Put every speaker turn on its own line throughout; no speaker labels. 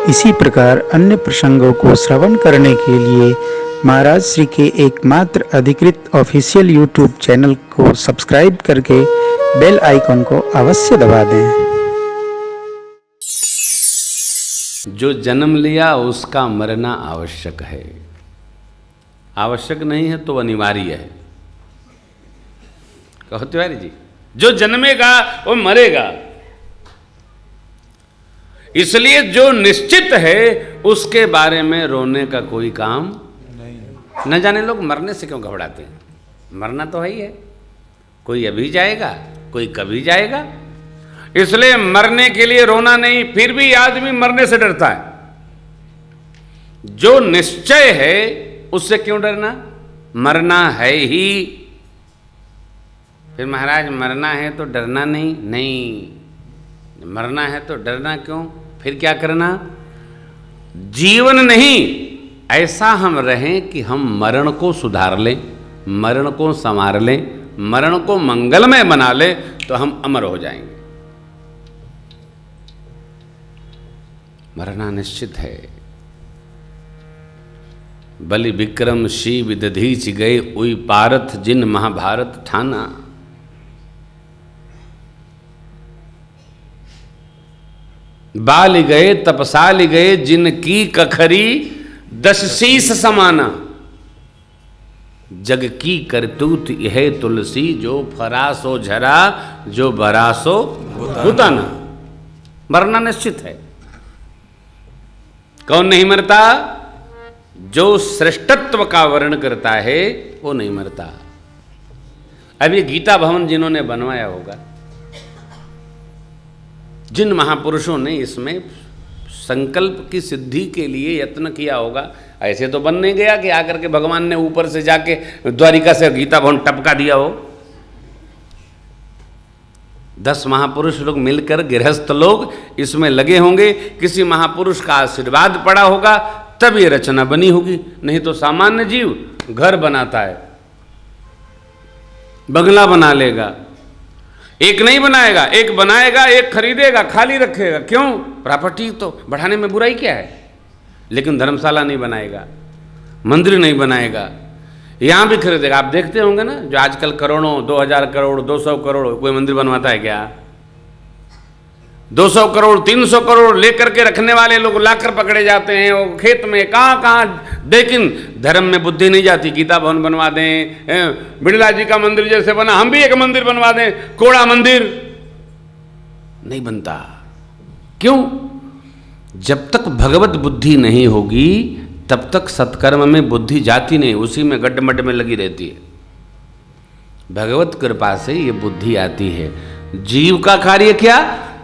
इसी प्रकार अन्य प्रसंगों को श्रवण करने के लिए महाराज श्री के एकमात्र अधिकृत ऑफिशियल यूट्यूब चैनल को सब्सक्राइब करके बेल आइकन को अवश्य दबा दें।
जो जन्म लिया उसका मरना आवश्यक है, आवश्यक नहीं है तो अनिवार्य है। कहो तिवारी जी, जो जन्मेगा वो मरेगा, इसलिए जो निश्चित है उसके बारे में रोने का कोई काम नहीं। न जाने लोग मरने से क्यों घबराते हैं, मरना तो है ही है, कोई अभी जाएगा कोई कभी जाएगा, इसलिए मरने के लिए रोना नहीं। फिर भी आदमी मरने से डरता है। जो निश्चय है उससे क्यों डरना, मरना है ही। फिर महाराज मरना है तो डरना नहीं, नहीं मरना है तो डरना क्यों, फिर क्या करना, जीवन नहीं ऐसा हम रहें कि हम मरण को सुधार लें, मरण को संवार लें, मरण को मंगलमय बना लें, तो हम अमर हो जाएंगे। मरना निश्चित है। बलि विक्रम शिव दधीच गए, उई पारथ जिन महाभारत ठाना। बाल गए तपसाल गए, जिनकी कखरी 10 शीस समाना। जग की करतूत यह तुलसी, जो फरासो झरा जो बरासो भूताना। मरना निश्चित है। कौन नहीं मरता, जो श्रेष्ठत्व का वर्ण करता है वो नहीं मरता। अब ये गीता भवन जिन्होंने बनवाया होगा, जिन महापुरुषों ने इसमें संकल्प की सिद्धि के लिए यत्न किया होगा, ऐसे तो बन नहीं गया कि आकर के भगवान ने ऊपर से जाके द्वारिका से गीता भवन टपका दिया हो। 10 महापुरुष लोग मिलकर, गृहस्थ लोग इसमें लगे होंगे, किसी महापुरुष का आशीर्वाद पड़ा होगा, तब ये रचना बनी होगी। नहीं तो सामान्य जीव घर बनाता है, बंगला बना लेगा, एक नहीं बनाएगा, एक बनाएगा, एक खरीदेगा, खाली रखेगा। क्यों, प्रॉपर्टी तो बढ़ाने में बुराई क्या है, लेकिन धर्मशाला नहीं बनाएगा, मंदिर नहीं बनाएगा, यहां भी खरीदेगा। आप देखते होंगे ना, जो आजकल करोड़ों, 2000 करोड़, 200 करोड़ कोई मंदिर बनवाता है क्या? 200 करोड़ 300 करोड़ लेकर के रखने वाले लोग लाकर पकड़े जाते हैं वो खेत में, कहाँ कहाँ। लेकिन धर्म में बुद्धि नहीं जाती, गीता भवन बनवा दें, बिड़ला जी का मंदिर जैसे बना, हम भी एक मंदिर बनवा दें, कोड़ा मंदिर नहीं बनता। क्यों? जब तक भगवत बुद्धि नहीं होगी तब तक सत्कर्म में बुद्धि जाती नहीं, उसी में गड्ढमड्ढ में लगी रहती है। भगवत कृपा से ये बुद्धि आती है। जीव का कार्य क्या,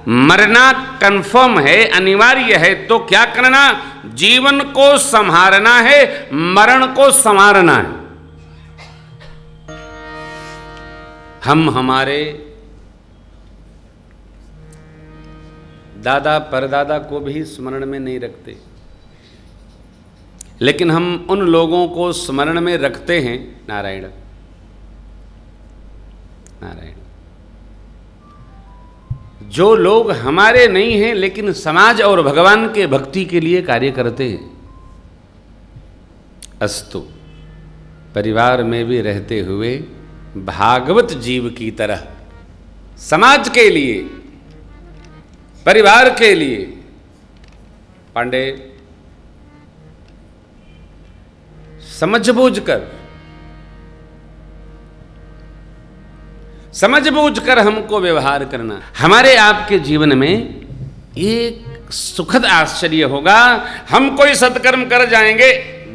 मरना कंफर्म है, अनिवार्य है, तो क्या करना, जीवन को संहारना है, मरण को संवारना है। हम हमारे दादा परदादा को भी स्मरण में नहीं रखते, लेकिन हम उन लोगों को स्मरण में रखते हैं। नारायण नारायण। जो लोग हमारे नहीं हैं लेकिन समाज और भगवान के भक्ति के लिए कार्य करते हैं। अस्तु, परिवार में भी रहते हुए भागवत जीव की तरह समाज के लिए, परिवार के लिए, पांडे समझ बूझ कर हमको व्यवहार करना। हमारे आपके जीवन में एक सुखद आश्चर्य होगा। हम कोई सत्कर्म कर जाएंगे,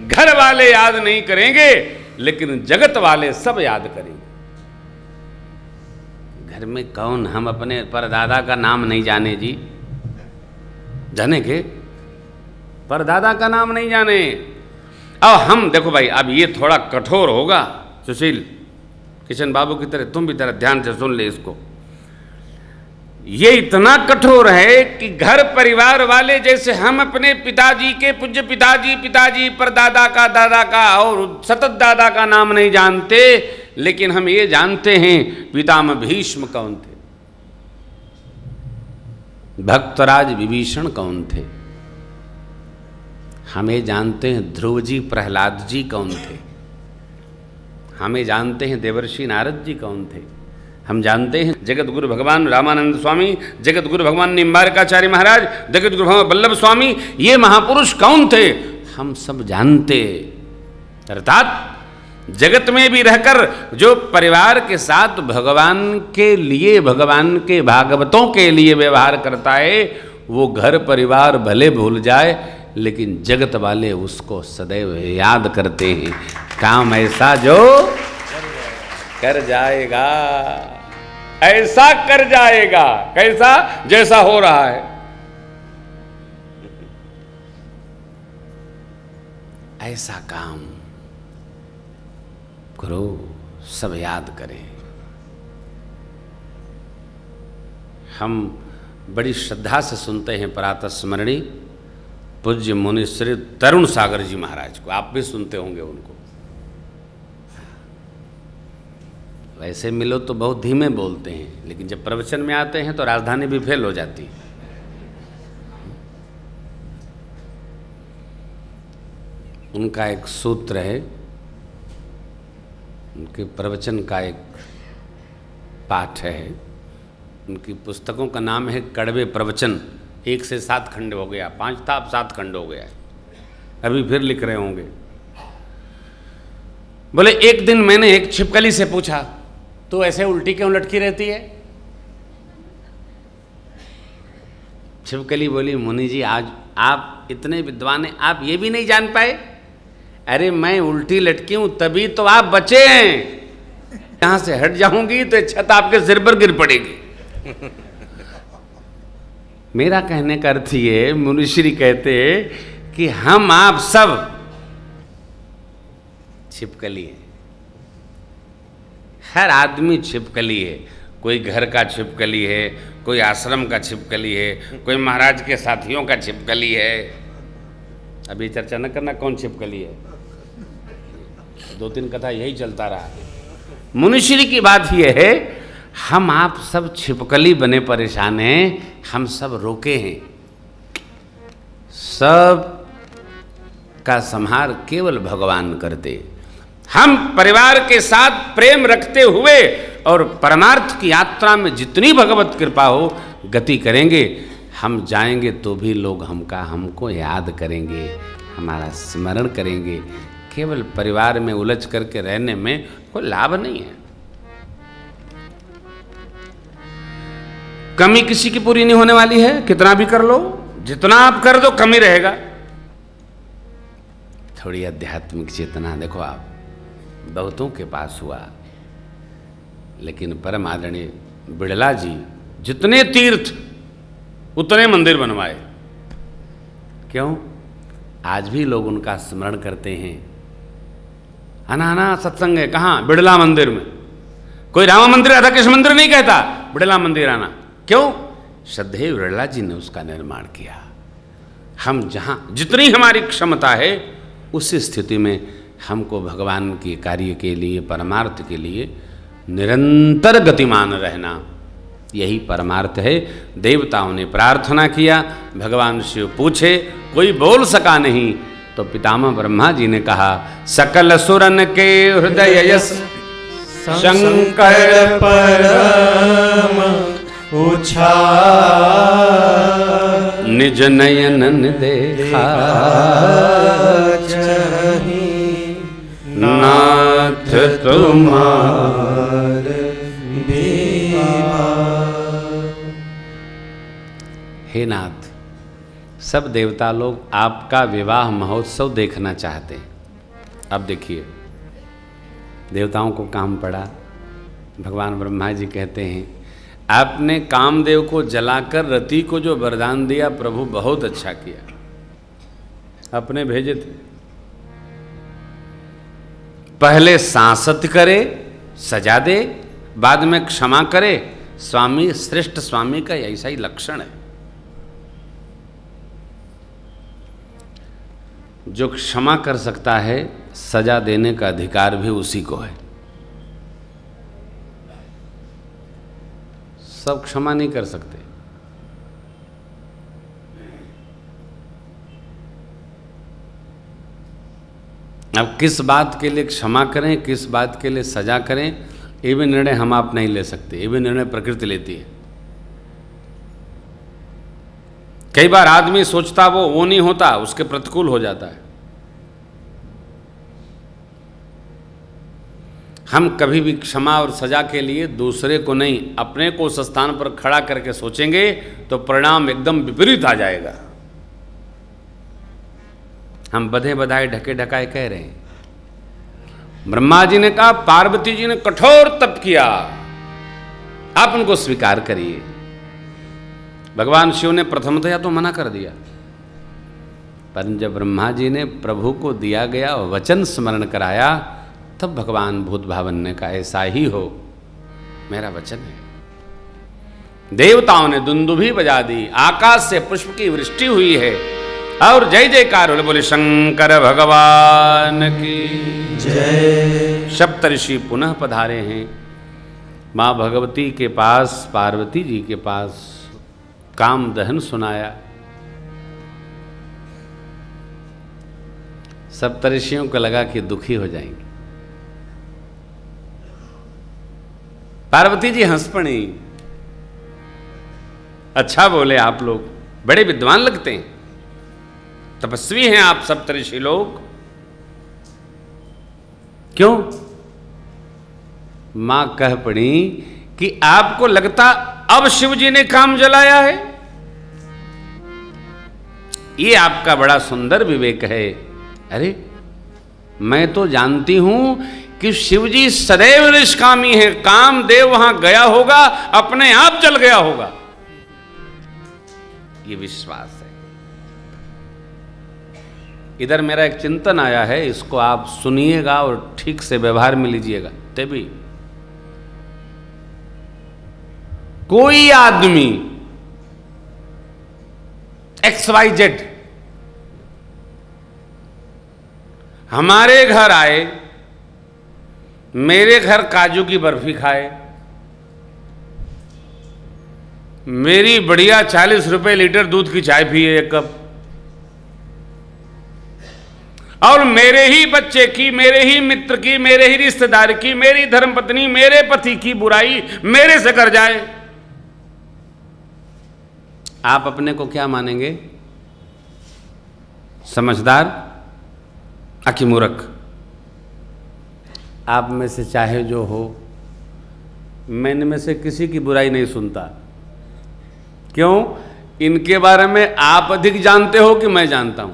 घर वाले याद नहीं करेंगे, लेकिन जगत वाले सब याद करेंगे। घर में कौन, हम अपने परदादा का नाम नहीं जाने जी, जाने के परदादा का नाम नहीं जाने। और हम देखो भाई, अब ये थोड़ा कठोर होगा, सुशील किशन बाबू की तरह तुम भी तरह ध्यान से सुन ले इसको। ये इतना कठोर है कि घर परिवार वाले, जैसे हम अपने पिताजी के, पूज्य पिताजी परदादा का, दादा का और सतत दादा का नाम नहीं जानते, लेकिन हम ये जानते हैं पितामह भीष्म कौन थे, भक्तराज विभीषण कौन थे, हमें जानते हैं ध्रुव जी प्रहलाद जी कौन थे, हमें जानते हैं देवर्षि नारद जी कौन थे, हम जानते हैं जगत गुरु भगवान रामानंद स्वामी, जगत गुरु भगवान निम्बारकाचार्य महाराज, जगत गुरु भगवान वल्लभ स्वामी, ये महापुरुष कौन थे हम सब जानते। अर्थात जगत में भी रहकर जो परिवार के साथ भगवान के लिए, भगवान के भागवतों के लिए व्यवहार करता है, वो घर परिवार भले भूल जाए लेकिन जगत वाले उसको सदैव याद करते हैं। काम ऐसा जो कर जाएगा, ऐसा कर जाएगा, कैसा, जैसा हो रहा है। ऐसा काम करो, सब याद करें। हम बड़ी श्रद्धा से सुनते हैं प्रातः स्मरणी पूज्य मुनि श्री तरुण सागर जी महाराज को, आप भी सुनते होंगे उनको। वैसे मिलो तो बहुत धीमे बोलते हैं, लेकिन जब प्रवचन में आते हैं तो राजधानी भी फेल हो जाती है। उनका एक सूत्र है, उनके प्रवचन का एक पाठ है, उनकी पुस्तकों का नाम है कड़वे प्रवचन। 1 से 7 खंड हो गया, 5 था अब 7 खंड हो गया, अभी फिर लिख रहे होंगे। बोले एक दिन मैंने एक छिपकली से पूछा, तो ऐसे उल्टी क्यों लटकी रहती है? छिपकली बोली, मुनि जी आज आप इतने विद्वान हैं, आप ये भी नहीं जान पाए? अरे मैं उल्टी लटकी हूं तभी तो आप बचे हैं, यहां से हट जाऊंगी तो छत आपके सिर पर गिर पड़ेगी। मेरा कहने का अर्थ ये, मुनिश्री कहते कि हम आप सब छिपकली है, हर आदमी छिपकली है। कोई घर का छिपकली है, कोई आश्रम का छिपकली है, कोई महाराज के साथियों का छिपकली है। अभी चर्चा न करना कौन छिपकली है, 2-3 कथा यही चलता रहा। मुनिश्री की बात यह है, हम आप सब छिपकली बने परेशान हैं, हम सब रोके हैं। सब का संहार केवल भगवान करते। हम परिवार के साथ प्रेम रखते हुए और परमार्थ की यात्रा में जितनी भगवत कृपा हो गति करेंगे। हम जाएंगे तो भी लोग हमको याद करेंगे, हमारा स्मरण करेंगे। केवल परिवार में उलझ करके रहने में कोई लाभ नहीं है। कमी किसी की पूरी नहीं होने वाली है, कितना भी कर लो, जितना आप कर दो कमी रहेगा। थोड़ी आध्यात्मिक चेतना देखो, आप बहुतों के पास हुआ, लेकिन परम आदरणीय बिड़ला जी जितने तीर्थ उतने मंदिर बनवाए। क्यों? आज भी लोग उनका स्मरण करते हैं। अनाना सत्संग है कहाँ? बिड़ला मंदिर में। कोई राम मंदिर राधा कृष्ण मंदिर नहीं कहता, बिड़ला मंदिर आना। क्यों? श्रद्धेय बिड़ला जी ने उसका निर्माण किया। हम जहाँ जितनी हमारी क्षमता है उस स्थिति में हमको भगवान के कार्य के लिए, परमार्थ के लिए निरंतर गतिमान रहना, यही परमार्थ है। देवताओं ने प्रार्थना किया, भगवान शिव पूछे, कोई बोल सका नहीं, तो पितामह ब्रह्मा जी ने कहा, सकल सुरन के हृदय यस
शंकर परम उछा
निज नयन देखा नाथ तुम्हार हे नाथ, सब देवता लोग आपका विवाह महोत्सव देखना चाहते हैं। अब देखिए, देवताओं को काम पड़ा। भगवान ब्रह्मा जी कहते हैं, आपने कामदेव को जलाकर रति को जो वरदान दिया, प्रभु बहुत अच्छा किया। अपने भेजे थे, पहले सांसत करे, सजा दे, बाद में क्षमा करे। स्वामी, श्रेष्ठ स्वामी का ऐसा ही लक्षण है। जो क्षमा कर सकता है, सजा देने का अधिकार भी उसी को है। सब क्षमा नहीं कर सकते। अब किस बात के लिए क्षमा करें, किस बात के लिए सजा करें, ये भी निर्णय हम आप नहीं ले सकते, ये भी निर्णय प्रकृति लेती है। कई बार आदमी सोचता वो नहीं होता, उसके प्रतिकूल हो जाता है। हम कभी भी क्षमा और सजा के लिए दूसरे को नहीं, अपने को उस स्थान पर खड़ा करके सोचेंगे तो परिणाम एकदम विपरीत आ जाएगा। हम बधे बधाए ढके ढकाए कह रहे हैं। ब्रह्मा जी ने कहा, पार्वती जी ने कठोर तप किया, आप उनको स्वीकार करिए। भगवान शिव ने प्रथमतया तो मना कर दिया, पर जब ब्रह्मा जी ने प्रभु को दिया गया वचन स्मरण कराया, तब भगवान भूत भावन ने कहा, ऐसा ही हो, मेरा वचन है। देवताओं ने दुंदुभी बजा दी, आकाश से पुष्प की वृष्टि हुई है और जय जयकार बोले, बोले शंकर भगवान की
जय।
सप्तऋषि पुनः पधारे हैं माँ भगवती के पास, पार्वती जी के पास काम दहन सुनाया। सप्तऋषियों को लगा कि दुखी हो जाएंगे। पार्वती जी हंस पड़ी, अच्छा बोले, आप लोग बड़े विद्वान लगते हैं, तपस्वी हैं आप सप्तऋषि लोग। क्यों? मां कह पड़ी कि आपको लगता अब शिव जी ने काम जलाया है? ये आपका बड़ा सुंदर विवेक है। अरे मैं तो जानती हूं कि शिव जी सदैव निष्कामी है, कामदेव वहां गया होगा, अपने आप जल गया होगा, ये विश्वास है। इधर मेरा एक चिंतन आया है, इसको आप सुनिएगा और ठीक से व्यवहार में लीजिएगा। तभी कोई आदमी XYZ हमारे घर आए, मेरे घर काजू की बर्फी खाए, मेरी बढ़िया 40 रुपए लीटर दूध की चाय पिए एक कप, और मेरे ही बच्चे की, मेरे ही मित्र की, मेरे ही रिश्तेदार की, मेरी धर्मपत्नी, मेरे पति की बुराई मेरे से कर जाए, आप अपने को क्या मानेंगे? समझदार आखिर मूर्ख? आप में से चाहे जो हो, मैं इनमें से किसी की बुराई नहीं सुनता। क्यों? इनके बारे में आप अधिक जानते हो कि मैं जानता हूं।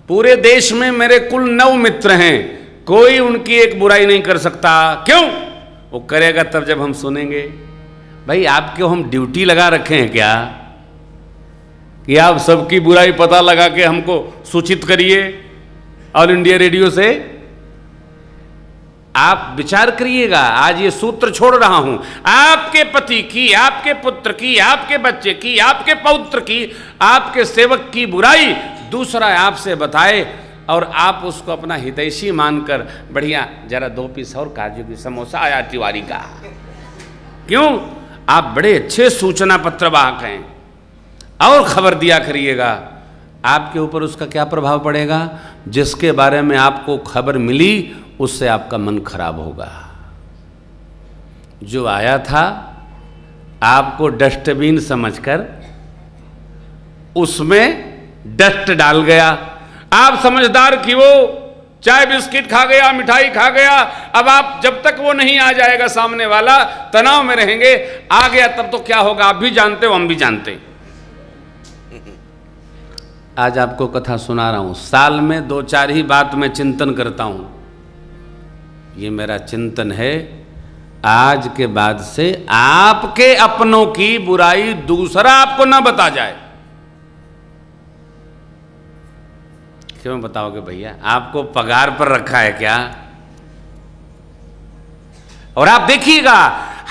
पूरे देश में मेरे कुल 9 मित्र हैं, कोई उनकी एक बुराई नहीं कर सकता। क्यों? वो करेगा तब जब हम सुनेंगे। भाई आपके हम ड्यूटी लगा रखे हैं क्या कि आप सबकी बुराई पता लगा के हमको सूचित करिए ऑल इंडिया रेडियो से? आप विचार करिएगा। आज ये सूत्र छोड़ रहा हूं, आपके पति की, आपके पुत्र की, आपके बच्चे की, आपके पौत्र की, आपके सेवक की बुराई दूसरा आपसे बताए और आप उसको अपना हितैषी मानकर बढ़िया जरा 2 पीस और काजू की समोसा आया तिवारी का। क्यों? आप बड़े अच्छे सूचना पत्र वाहक हैं और खबर दिया करिएगा। आपके ऊपर उसका क्या प्रभाव पड़ेगा? जिसके बारे में आपको खबर मिली उससे आपका मन खराब होगा। जो आया था आपको डस्टबिन समझकर उसमें डस्ट डाल गया। आप समझदार कि वो चाय बिस्किट खा गया, मिठाई खा गया, अब आप जब तक वो नहीं आ जाएगा सामने वाला तनाव में रहेंगे। आ गया तब तो क्या होगा आप भी जानते हो, हम भी जानते। आज आपको कथा सुना रहा हूं, साल में 2-4 ही बात मैं चिंतन करता हूं। ये मेरा चिंतन है, आज के बाद से आपके अपनों की बुराई दूसरा आपको ना बता जाए। क्यों बताओगे भैया? आपको पगार पर रखा है क्या? और आप देखिएगा,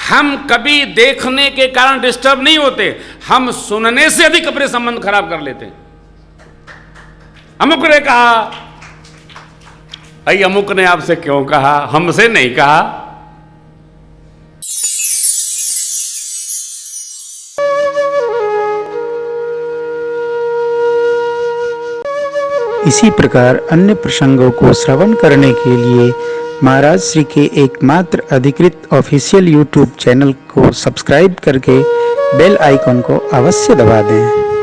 हम कभी देखने के कारण डिस्टर्ब नहीं होते, हम सुनने से अधिक अपने संबंध खराब कर लेते हैं। अमुक ने कहा, भाई अमुक ने आपसे क्यों कहा, हमसे नहीं कहा।
इसी प्रकार अन्य प्रसंगों को श्रवण करने के लिए महाराज श्री के एकमात्र अधिकृत ऑफिशियल यूट्यूब चैनल को सब्सक्राइब करके बेल आइकन को अवश्य दबा दें।